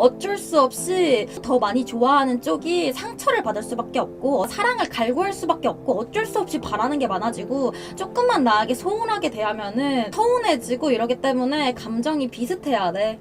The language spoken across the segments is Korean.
어쩔 수 없이 더 많이 좋아하는 쪽이 상처를 받을 수밖에 없고 사랑을 갈구할 수밖에 없고 어쩔 수 없이 바라는 게 많아지고 조금만 나에게 소원하게 대하면은 서운해지고 이러기 때문에 감정이 비슷해야 돼.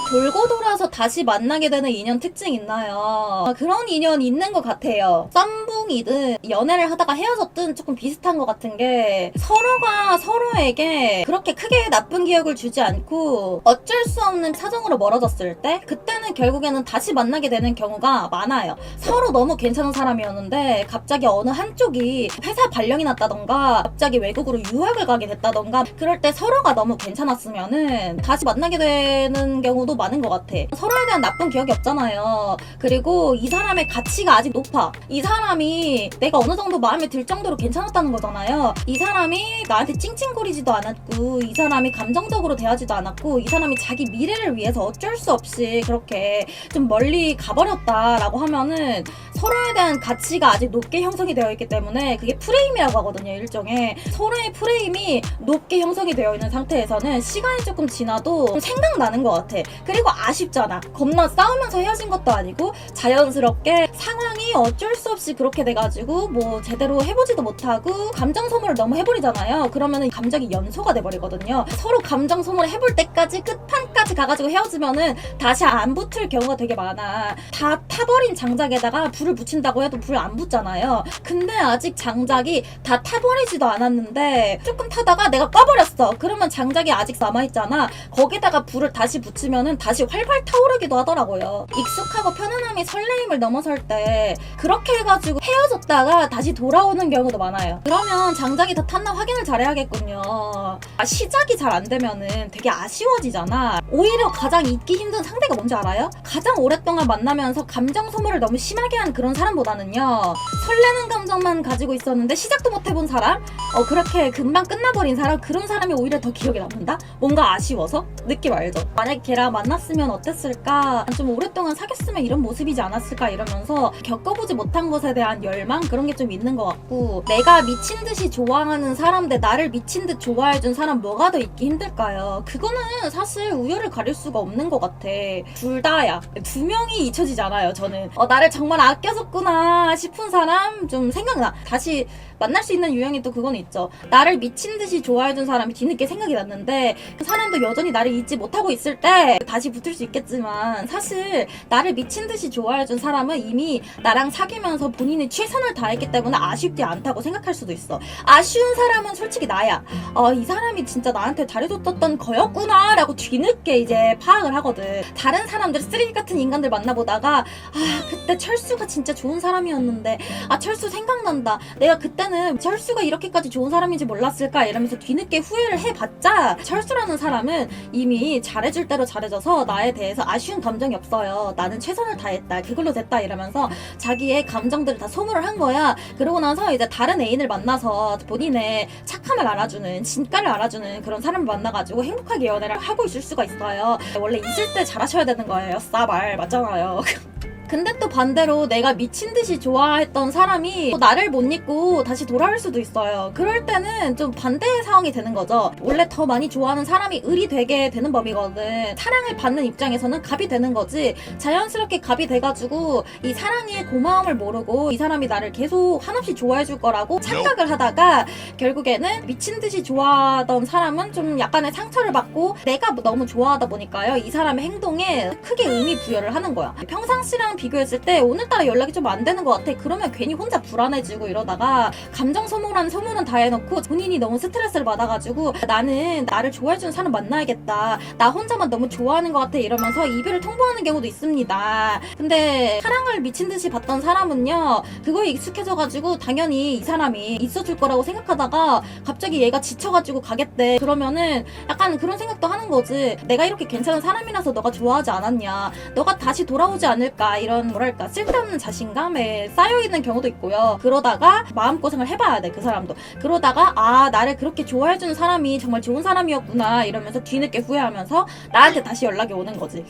돌고 돌아서 다시 만나게 되는 인연 특징 있나요? 그런 인연 있는 것 같아요. 썸붕이든 연애를 하다가 헤어졌든 조금 비슷한 것 같은 게 서로가 서로에게 그렇게 크게 나쁜 기억을 주지 않고 어쩔 수 없는 사정으로 멀어졌을 때 그때는 결국에는 다시 만나게 되는 경우가 많아요. 서로 너무 괜찮은 사람이었는데 갑자기 어느 한쪽이 회사 발령이 났다던가 갑자기 외국으로 유학을 가게 됐다던가 그럴 때 서로가 너무 괜찮았으면은 다시 만나게 되는 경우도 많은 것 같아. 서로에 대한 나쁜 기억이 없잖아요. 그리고 이 사람의 가치가 아직 높아. 이 사람이 내가 어느 정도 마음에 들 정도로 괜찮았다는 거잖아요. 이 사람이 나한테 찡찡거리지도 않았고 이 사람이 감정적으로 대하지도 않았고 이 사람이 자기 미래를 위해서 어쩔 수 없이 그렇게 좀 멀리 가버렸다라고 하면은 서로에 대한 가치가 아직 높게 형성이 되어 있기 때문에 그게 프레임이라고 하거든요. 일종의 서로의 프레임이 높게 형성이 되어 있는 상태에서는 시간이 조금 지나도 좀 생각나는 것 같아. 그리고 아쉽잖아. 겁나 싸우면서 헤어진 것도 아니고 자연스럽게 상황이 어쩔 수 없이 그렇게 돼가지고 뭐 제대로 해보지도 못하고 감정 소모를 너무 해버리잖아요. 그러면은 감정이 연소가 돼버리거든요. 서로 감정 소모를 해볼 때까지 끝판까지 가가지고 헤어지면은 다시 안 붙을 경우가 되게 많아. 다 타버린 장작에다가 불을 붙인다고 해도 불 안 붙잖아요. 근데 아직 장작이 다 타버리지도 않았는데 조금 타다가 내가 꺼버렸어. 그러면 장작이 아직 남아있잖아. 거기다가 불을 다시 붙이면은 다시 활발 타오르기도 하더라고요. 익숙하고 편안함이 설레임을 넘어설 때 그렇게 해가지고 헤어졌다가 다시 돌아오는 경우도 많아요. 그러면 장작이 다 탔나 확인을 잘해야겠군요. 시작이 잘 안 되면은 되게 아쉬워지잖아. 오히려 가장 잊기 힘든 상대가 뭔지 알아요? 가장 오랫동안 만나면서 감정 소모를 너무 심하게 한 그런 사람보다는요, 설레는 감정만 가지고 있었는데 시작도 못 해본 사람? 그렇게 금방 끝나버린 사람? 그런 사람이 오히려 더 기억에 남는다? 뭔가 아쉬워서? 느낌 알죠? 만약 걔랑 만났으면 어땠을까? 좀 오랫동안 사귀었으면 이런 모습이지 않았을까? 이러면서 겪어보지 못한 것에 대한 열망? 그런 게 좀 있는 것 같고, 내가 미친 듯이 좋아하는 사람 대 나를 미친 듯 좋아해준 사람 뭐가 더 있기 힘들까요? 그거는 사실 우열을 가릴 수가 없는 것 같아. 둘 다야. 두 명이 잊혀지잖아요, 저는. 나를 정말 아껴줬구나 싶은 사람 좀 생각나. 다시 만날 수 있는 유형이 또 그건 있죠. 나를 미친 듯이 좋아해준 사람이 뒤늦게 생각이 났는데 그 사람도 여전히 나를 잊지 못하고 있을 때 다시 붙을 수 있겠지만, 사실 나를 미친 듯이 좋아해준 사람은 이미 나랑 사귀면서 본인이 최선을 다했기 때문에 아쉽지 않다고 생각할 수도 있어. 아쉬운 사람은 솔직히 나야. 이 사람이 진짜 나한테 잘해줬던 거였구나 라고 뒤늦게 이제 파악을 하거든. 다른 사람들, 쓰레기 같은 인간들 만나보다가 그때 철수가 진짜 좋은 사람이었는데, 철수 생각난다, 내가 그때는 철수가 이렇게까지 좋은 사람인지 몰랐을까 이러면서 뒤늦게 후회를 해봤자 철수라는 사람은 이미 잘해줄 대로 잘해줘서 나에 대해서 아쉬운 감정이 없어요. 나는 최선을 다했다, 그걸로 됐다 이러면서 자기의 감정들을 다 소모를 한 거야. 그러고 나서 이제 다른 애인을 만나서 본인의 착함을 알아주는, 진가를 알아주는 그런 사람을 만나가지고 행복하게 연애를 하고 있을 수가 있어요. 원래 있을 때 잘하셔야 되는 거예요. 싸발 맞잖아요. 근데 또 반대로 내가 미친 듯이 좋아했던 사람이 또 나를 못 잊고 다시 돌아올 수도 있어요. 그럴 때는 좀 반대의 상황이 되는 거죠. 원래 더 많이 좋아하는 사람이 을이 되게 되는 법이거든. 사랑을 받는 입장에서는 갑이 되는 거지. 자연스럽게 갑이 돼가지고 이 사랑의 고마움을 모르고 이 사람이 나를 계속 한없이 좋아해줄 거라고 착각을 하다가 결국에는 미친 듯이 좋아하던 사람은 좀 약간의 상처를 받고 내가 너무 좋아하다 보니까요, 이 사람의 행동에 크게 의미 부여를 하는 거야. 평상시랑 비교했을 때 오늘따라 연락이 좀 안 되는 것 같아. 그러면 괜히 혼자 불안해지고 이러다가 감정 소모라는 소모는 다 해놓고 본인이 너무 스트레스를 받아가지고 나는 나를 좋아해주는 사람 만나야겠다, 나 혼자만 너무 좋아하는 것 같아 이러면서 이별을 통보하는 경우도 있습니다. 근데 사랑을 미친 듯이 받던 사람은요, 그거에 익숙해져가지고 당연히 이 사람이 있어줄 거라고 생각하다가 갑자기 얘가 지쳐가지고 가겠대. 그러면은 약간 그런 생각도 하는 거지. 내가 이렇게 괜찮은 사람이라서 너가 좋아하지 않았냐, 너가 다시 돌아오지 않을까, 이런 뭐랄까 쓸데없는 자신감에 쌓여있는 경우도 있고요. 그러다가 마음고생을 해봐야 돼, 그 사람도. 그러다가 나를 그렇게 좋아해주는 사람이 정말 좋은 사람이었구나 이러면서 뒤늦게 후회하면서 나한테 다시 연락이 오는 거지.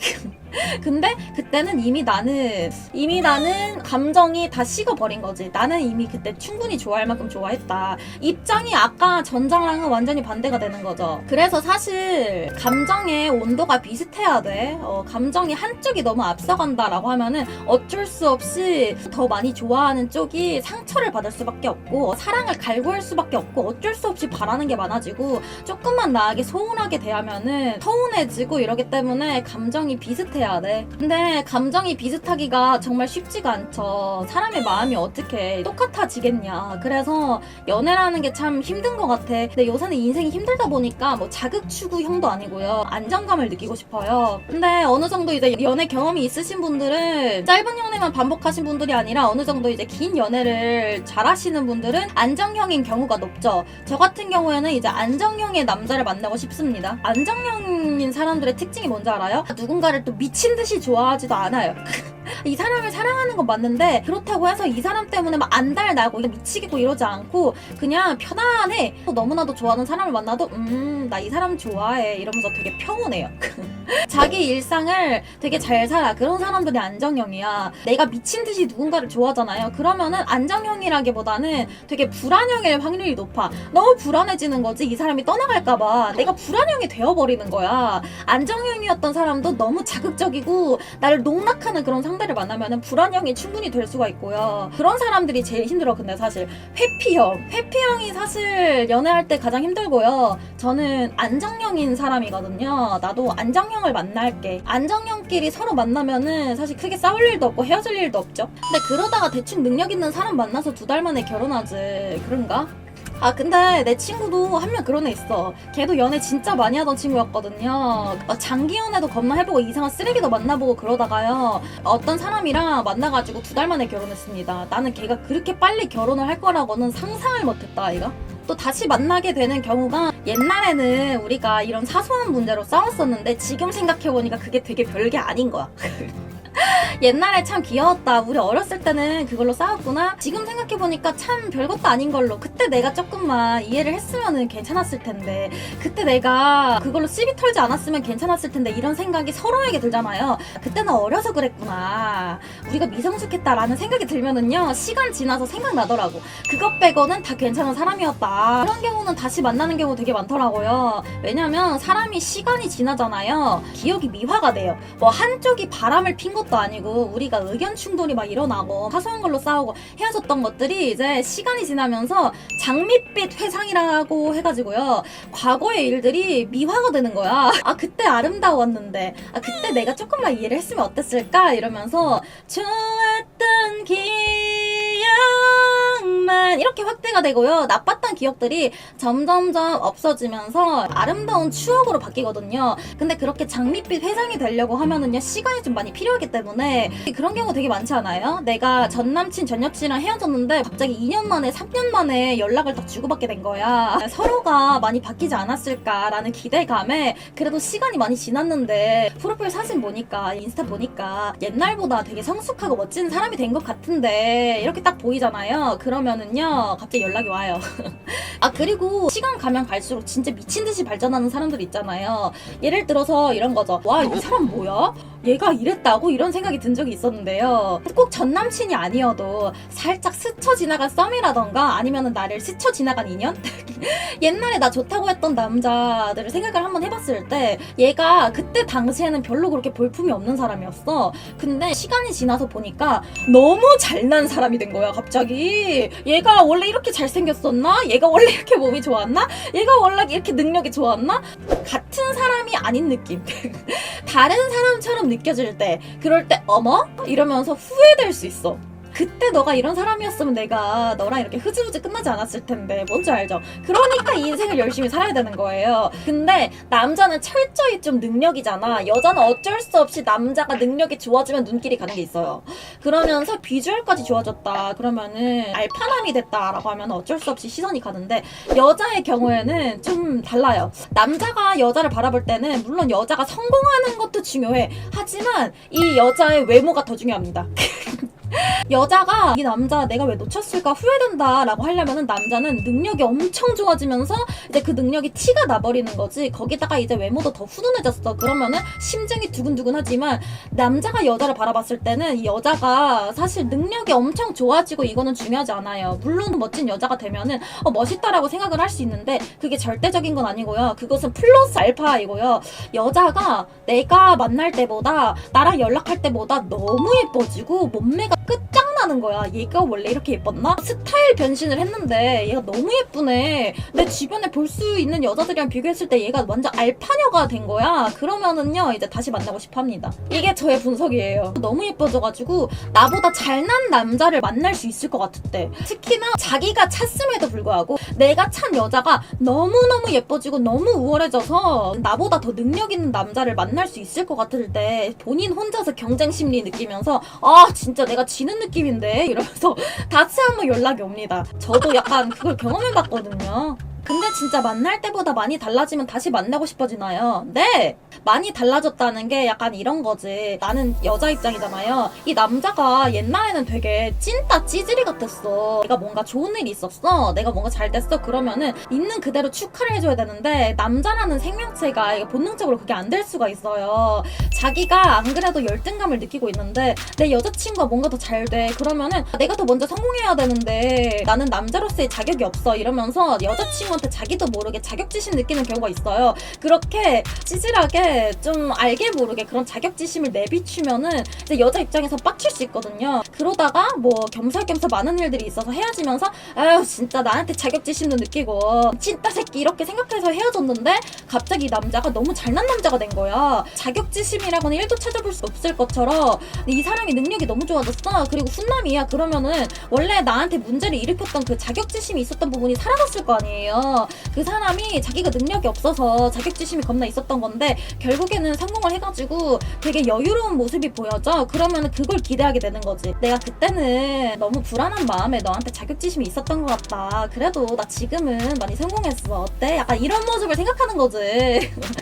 근데 그때는 이미 나는 감정이 다 식어버린 거지. 나는 이미 그때 충분히 좋아할 만큼 좋아했다. 입장이 아까 전장랑은 완전히 반대가 되는 거죠. 그래서 사실 감정의 온도가 비슷해야 돼. 감정이 한쪽이 너무 앞서간다라고 하면은 어쩔 수 없이 더 많이 좋아하는 쪽이 상처를 받을 수밖에 없고 사랑을 갈구할 수밖에 없고 어쩔 수 없이 바라는 게 많아지고 조금만 나에게 소원하게 대하면은 서운해지고 이러기 때문에 감정이 비슷해야 돼. 근데 감정이 비슷하기가 정말 쉽지가 않죠. 사람의 마음이 어떻게 똑같아지겠냐. 그래서 연애라는 게 참 힘든 것 같아. 근데 요새는 인생이 힘들다 보니까 뭐 자극 추구형도 아니고요. 안정감을 느끼고 싶어요. 근데 어느 정도 이제 연애 경험이 있으신 분들은 짧은 연애만 반복하신 분들이 아니라 어느 정도 이제 긴 연애를 잘하시는 분들은 안정형인 경우가 높죠. 저 같은 경우에는 이제 안정형의 남자를 만나고 싶습니다. 안정형인 사람들의 특징이 뭔지 알아요? 누군가를 또 미친 듯이 좋아하지도 않아요. 이 사람을 사랑하는 건 맞는데 그렇다고 해서 이 사람 때문에 막 안달나고 미치겠고 이러지 않고 그냥 편안해. 너무나도 좋아하는 사람을 만나도 나 이 사람 좋아해 이러면서 되게 평온해요. 자기 일상을 되게 잘 살아. 그런 사람들이 안정형이야. 내가 미친 듯이 누군가를 좋아하잖아요. 그러면은 안정형이라기보다는 되게 불안형일 확률이 높아. 너무 불안해지는 거지. 이 사람이 떠나갈까봐 내가 불안형이 되어버리는 거야. 안정형이었던 사람도 너무 자극적이고 나를 농락하는 그런 상대를 만나면은 불안형이 충분히 될 수가 있고요. 그런 사람들이 제일 힘들어. 근데 사실 회피형이 사실 연애할 때 가장 힘들고요. 저는 안정형인 사람이거든요. 나도 안정형을 만날게. 안정형끼리 서로 만나면은 사실 크게 싸울 일도 없고 헤어질 일도 없죠. 근데 그러다가 대충 능력 있는 사람 만나서 2달 만에 결혼하지. 그런가? 근데 내 친구도 한 명 그런 애 있어. 걔도 연애 진짜 많이 하던 친구였거든요. 장기 연애도 겁나 해보고 이상한 쓰레기도 만나보고 그러다가요. 어떤 사람이랑 만나가지고 2달 만에 결혼했습니다. 나는 걔가 그렇게 빨리 결혼을 할 거라고는 상상을 못했다, 아이가. 또 다시 만나게 되는 경우가 옛날에는 우리가 이런 사소한 문제로 싸웠었는데 지금 생각해보니까 그게 되게 별게 아닌 거야. 옛날에 참 귀여웠다. 우리 어렸을 때는 그걸로 싸웠구나. 지금 생각해보니까 참 별것도 아닌 걸로. 그때 내가 조금만 이해를 했으면 괜찮았을 텐데. 그때 내가 그걸로 시비 털지 않았으면 괜찮았을 텐데. 이런 생각이 서로에게 들잖아요. 그때는 어려서 그랬구나. 우리가 미성숙했다라는 생각이 들면은요. 시간 지나서 생각나더라고. 그것 빼고는 다 괜찮은 사람이었다. 그런 경우는 다시 만나는 경우 되게 많더라고요. 왜냐면 사람이 시간이 지나잖아요. 기억이 미화가 돼요. 뭐 한쪽이 바람을 핀 것도 아니고 우리가 의견 충돌이 막 일어나고 사소한 걸로 싸우고 헤어졌던 것들이 이제 시간이 지나면서 장밋빛 회상이라고 해가지고요. 과거의 일들이 미화가 되는 거야. 그때 아름다웠는데 그때 내가 조금만 이해를 했으면 어땠을까 이러면서 좋았던 기억만 이렇게 확대가 되고요. 나빴던 기억들이 점점점 없어지면서 아름다운 추억으로 바뀌거든요. 근데 그렇게 장밋빛 회상이 되려고 하면은요 시간이 좀 많이 필요하기 때문에 그런 경우 되게 많지 않아요? 내가 전 남친 전 여친이랑 헤어졌는데 갑자기 2년 만에 3년 만에 연락을 딱 주고받게 된 거야. 서로가 많이 바뀌지 않았을까라는 기대감에 그래도 시간이 많이 지났는데 프로필 사진 보니까 인스타 보니까 옛날보다 되게 성숙하고 멋진 사람이 된 것 같은데 이렇게 딱 보이잖아요. 그러면은요 갑자기 연락이 와요. 그리고 시간 가면 갈수록 진짜 미친 듯이 발전하는 사람들 있잖아요. 예를 들어서 이런 거죠. 와, 이 사람 뭐야? 얘가 이랬다고? 이런 생각이 든 적이 있었는데요. 꼭 전 남친이 아니어도 살짝 스쳐 지나간 썸이라던가 아니면은 나를 스쳐 지나간 인연? 옛날에 나 좋다고 했던 남자들을 생각을 한번 해봤을 때 얘가 그때 당시에는 별로 그렇게 볼품이 없는 사람이었어. 근데 시간이 지나서 보니까 너무 잘난 사람이 된 거야 갑자기. 얘가 원래 이렇게 잘생겼었나? 얘가 원래 이렇게 몸이 좋았나? 얘가 원래 이렇게 능력이 좋았나? 같은 사람이 아닌 느낌. 다른 사람처럼 느껴질 때 그럴 때 어머? 이러면서 후회될 수 있어. 그때 너가 이런 사람이었으면 내가 너랑 이렇게 흐지부지 끝나지 않았을 텐데. 뭔지 알죠? 그러니까 이 인생을 열심히 살아야 되는 거예요. 근데 남자는 철저히 좀 능력이잖아. 여자는 어쩔 수 없이 남자가 능력이 좋아지면 눈길이 가는 게 있어요. 그러면서 비주얼까지 좋아졌다 그러면은 알파남이 됐다라고 하면 어쩔 수 없이 시선이 가는데 여자의 경우에는 좀 달라요. 남자가 여자를 바라볼 때는 물론 여자가 성공하는 것도 중요해. 하지만 이 여자의 외모가 더 중요합니다. 여자가 이 남자 내가 왜 놓쳤을까 후회된다 라고 하려면은 남자는 능력이 엄청 좋아지면서 이제 그 능력이 티가 나버리는 거지. 거기다가 이제 외모도 더 훈훈해졌어. 그러면은 심증이 두근두근하지만 남자가 여자를 바라봤을 때는 이 여자가 사실 능력이 엄청 좋아지고 이거는 중요하지 않아요. 물론 멋진 여자가 되면은 멋있다라고 생각을 할 수 있는데 그게 절대적인 건 아니고요. 그것은 플러스 알파이고요. 여자가 내가 만날 때보다 나랑 연락할 때보다 너무 예뻐지고 몸매가 끝장나는 거야. 얘가 원래 이렇게 예뻤나? 스타일 변신을 했는데 얘가 너무 예쁘네. 내 주변에 볼 수 있는 여자들이랑 비교했을 때 얘가 완전 알파녀가 된 거야. 그러면은요 이제 다시 만나고 싶어 합니다. 이게 저의 분석이에요. 너무 예뻐져가지고 나보다 잘난 남자를 만날 수 있을 것 같을 때, 특히나 자기가 찼음에도 불구하고 내가 찬 여자가 너무너무 예뻐지고 너무 우월해져서 나보다 더 능력 있는 남자를 만날 수 있을 것 같을 때 본인 혼자서 경쟁 심리 느끼면서 아 진짜 내가 지는 느낌인데 이러면서 다시 한번 연락이 옵니다. 저도 약간 그걸 경험해봤거든요. 근데 진짜 만날 때보다 많이 달라지면 다시 만나고 싶어지나요? 네! 많이 달라졌다는 게 약간 이런 거지. 나는 여자 입장이잖아요. 이 남자가 옛날에는 되게 찐따 찌질이 같았어. 내가 뭔가 좋은 일이 있었어. 내가 뭔가 잘 됐어. 그러면은 있는 그대로 축하를 해줘야 되는데 남자라는 생명체가 본능적으로 그게 안 될 수가 있어요. 자기가 안 그래도 열등감을 느끼고 있는데 내 여자친구가 뭔가 더 잘 돼. 그러면은 내가 더 먼저 성공해야 되는데 나는 남자로서의 자격이 없어. 이러면서 여자친구한테 자기도 모르게 자격지심 느끼는 경우가 있어요. 그렇게 찌질하게 좀 알게 모르게 그런 자격지심을 내비추면은 이제 여자 입장에서 빡칠 수 있거든요. 그러다가 뭐 겸사겸사 많은 일들이 있어서 헤어지면서 아유 진짜 나한테 자격지심도 느끼고 찐따 새끼 이렇게 생각해서 헤어졌는데 갑자기 남자가 너무 잘난 남자가 된 거야. 자격지심이라고는 1도 찾아볼 수 없을 것처럼 이 사람이 능력이 너무 좋아졌어. 그리고 훈남이야. 그러면은 원래 나한테 문제를 일으켰던 그 자격지심이 있었던 부분이 사라졌을 거 아니에요. 그 사람이 자기가 능력이 없어서 자격지심이 겁나 있었던 건데 결국에는 성공을 해가지고 되게 여유로운 모습이 보여져. 그러면은 그걸 기대하게 되는 거지. 내가 그때는 너무 불안한 마음에 너한테 자격지심이 있었던 것 같다. 그래도 나 지금은 많이 성공했어. 어때? 약간 이런 모습을 생각하는 거지.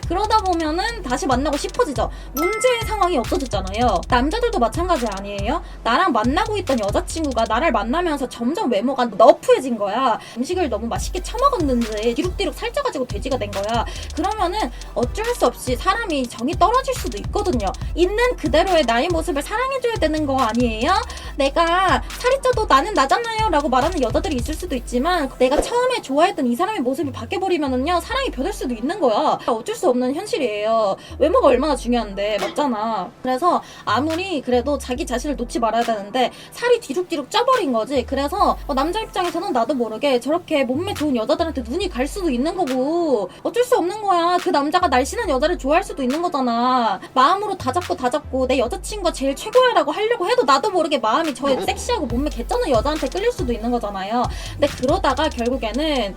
그러다 보면은 다시 만나고 싶어지죠. 문제의 상황이 없어졌잖아요. 남자들도 마찬가지 아니에요? 나랑 만나고 있던 여자친구가 나를 만나면서 점점 외모가 너프해진 거야. 음식을 너무 맛있게 처먹었는지 뒤룩뒤룩 살쪄가지고 돼지가 된 거야. 그러면은 어쩔 수 없이 사람이 정이 떨어질 수도 있거든요. 있는 그대로의 나의 모습을 사랑해줘야 되는 거 아니에요? 내가 살이 쪄도 나는 나잖아요 라고 말하는 여자들이 있을 수도 있지만 내가 처음에 좋아했던 이 사람의 모습이 바뀌어버리면은요 사랑이 변할 수도 있는 거야. 어쩔 수 없는 현실이에요. 외모가 얼마나 중요한데 맞잖아. 그래서 아무리 그래도 자기 자신을 놓지 말아야 되는데 살이 뒤룩뒤룩 쪄버린 거지. 그래서 남자 입장에서는 나도 모르게 저렇게 몸매 좋은 여자들한테 눈이 갈 수도 있는 거고 어쩔 수 없는 거야. 그 남자가 날씬한 여자를 좋아할 수도 있는 거잖아. 마음으로 다 잡고 내 여자친구가 제일 최고야 라고 하려고 해도 나도 모르게 마음이 저 섹시하고 몸매 개쩌는 여자한테 끌릴 수도 있는 거잖아요. 근데 그러다가 결국에는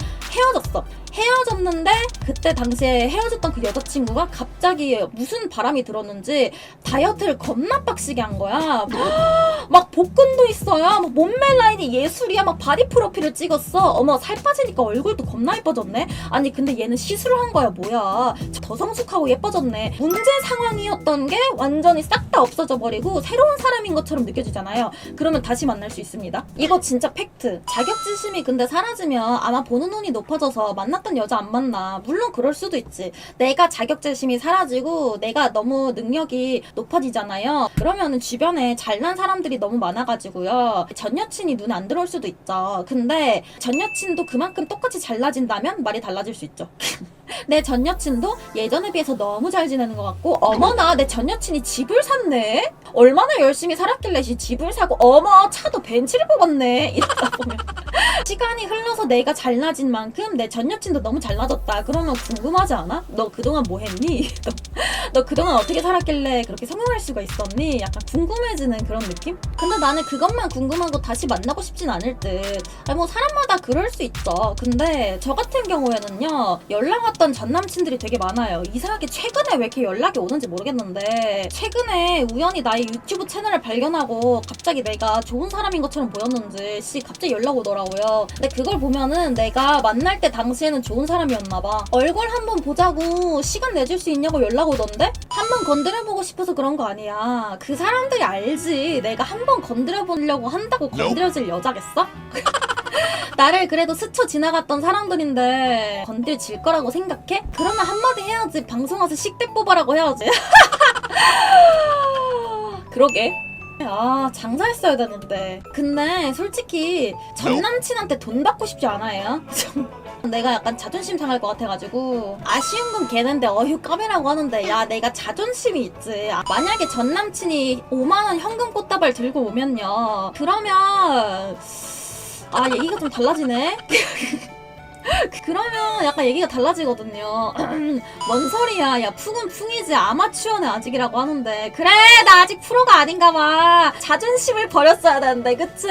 헤어졌는데 그때 당시에 헤어졌던 그 여자친구가 갑자기 무슨 바람이 들었는지 다이어트를 겁나 빡시게 한 거야. 막 복근도 있어요. 막 몸매 라인이 예술이야. 막 바디 프로필을 찍었어. 어머 살 빠지니까 얼굴도 겁나 예뻐졌네. 아니 근데 얘는 시술을 한 거야 뭐야. 더 성숙하고 예뻐졌네. 문제 상황이었던 게 완전히 싹 다 없어져 버리고 새로운 사람인 것처럼 느껴지잖아요. 그러면 다시 만날 수 있습니다. 이거 진짜 팩트. 자격지심이 근데 사라지면 아마 보는 눈이 높아져서 만났던 여자 안 만나. 물론 그럴 수도 있지. 내가 자격지심이 사라지고 내가 너무 능력이 높아지잖아요. 그러면은 주변에 잘난 사람들이 너무 많아가지고요. 전 여친이 눈에 안 들어올 수도 있죠. 근데 전 여친도 그만큼 똑같이 잘나진다면 말이 달라질 수 있죠. 내 전 여친도 예전에 비해서 너무 잘 지내는 것 같고 어머나 내 전 여친이 집을 샀네? 얼마나 열심히 살았길래 집을 사고 어머 차도 벤츠를 뽑았네 이러다 보면 시간이 흘러서 내가 잘나진 만큼 내 전 여친도 너무 잘나졌다. 그러면 궁금하지 않아? 너 그동안 뭐 했니? 너 그동안 어떻게 살았길래 그렇게 성공할 수가 있었니? 약간 궁금해지는 그런 느낌? 근데 나는 그것만 궁금하고 다시 만나고 싶진 않을 듯. 아니 뭐 사람마다 그럴 수 있죠. 근데 저 같은 경우에는요 연락 왔던 전 남친들이 되게 많아요. 이상하게 최근에 왜 이렇게 연락이 오는지 모르겠는데 최근에 우연히 나의 유튜브 채널을 발견하고 갑자기 내가 좋은 사람인 것처럼 보였는지 갑자기 연락 오더라고. 있더라고요. 근데 그걸 보면은 내가 만날 때 당시에는 좋은 사람이었나봐. 얼굴 한번 보자고 시간 내줄 수 있냐고 연락 오던데? 한번 건드려보고 싶어서 그런 거 아니야. 그 사람들이 알지. 내가 한번 건드려보려고 한다고 건드려질 여자겠어? 나를 그래도 스쳐 지나갔던 사람들인데 건들질 거라고 생각해? 그러면 한마디 해야지. 방송 와서 식대 뽑아라고 해야지. 그러게. 아, 장사했어야 되는데. 근데 솔직히 전 남친한테 돈 받고 싶지 않아요? 내가 약간 자존심 상할 것 같아가지고 아쉬운 건 걔는데 어휴 까매라고 하는데 야 내가 자존심이 있지. 만약에 전 남친이 5만원 현금 꽃다발 들고 오면요 그러면 얘기가 좀 달라지네. 그러면 약간 얘기가 달라지거든요. 뭔 소리야. 야 풍은 풍이지 아마추어는 아직이라고 하는데 그래 나 아직 프로가 아닌가 봐. 자존심을 버렸어야 되는데 그치?